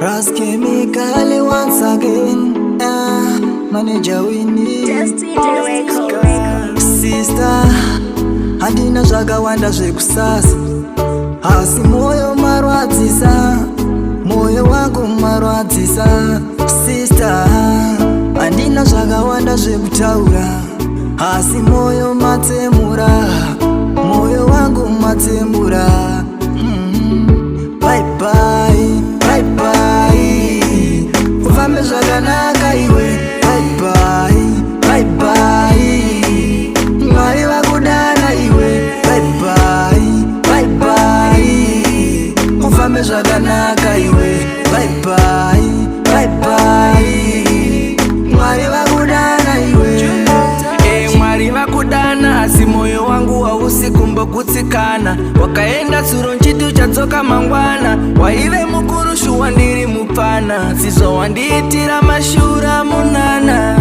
Ras Chemical once again. Manager Winnie Sister handina zvakawanda zvekusasa, asi moyo marwadzisa, moyo wangu marwadzisa. Sister handina zvakawanda zvekutaura, asi moyo matsemura, moyo wangu matsemura. Bye bye, bye bye, ufambe zvakanaka iwe. Bye bye, bye bye, Mwari vakudana iwe. Bye bye, bye bye, ufambe zvakanaka iwe. Bye bye, bye bye, Mwari vakudana iwe. Mwari vakudana, asi moyo wangu hausi kumbogutsikana. Wakaenda tsuro nchitu chatsoka mangwana, waive mukuru shuwa ndiri mupana. Sizvo wandiitira mashura munana,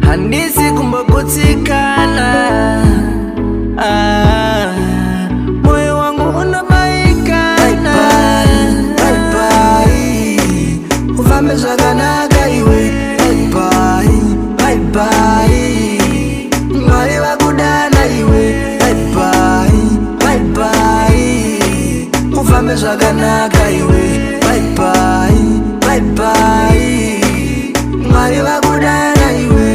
handisi kumbogutsikana. Moyo wangu unobaikana. Bye bye, ufambe zvakanaka iwe. Bye bye, bye bye, Mwari vakudana iwe. Bye bye, bye bye, ufambe zvakanaka iwe. Bye bye, bye bye, Mwari vakudana iwe.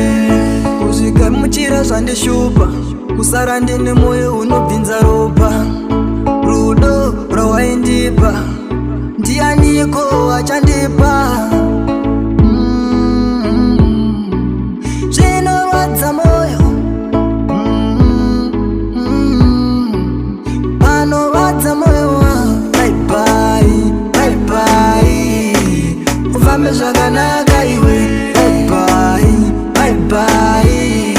Uzvigamuchira zvandishupa, kusara ndine moyo unobvinza ropa. Rudo rwawaindipa, ndianiko achandipa? Zvinorwadza moyo, panorwadza moyo wangu. Bye bye, bye bye, ufambe zvakanaka iwe. Bye bye, bye bye,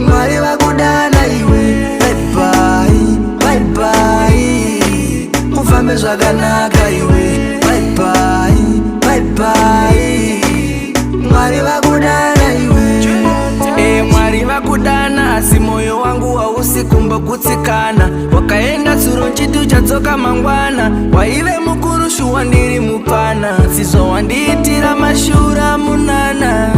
Mwari vakudana iwe. Bye bye, bye bye, ufambe zvakanaka iwe. Bye bye, bye bye, Mwari vakudana iwe. Mwari vakudana, asi moyo wangu hausi kumbogutsikana. Wakaenda tsuro nchitu chatsoka mangwana, waive mukuru shuwa ndiri mupana. Sizvo wandiitira mashura munana.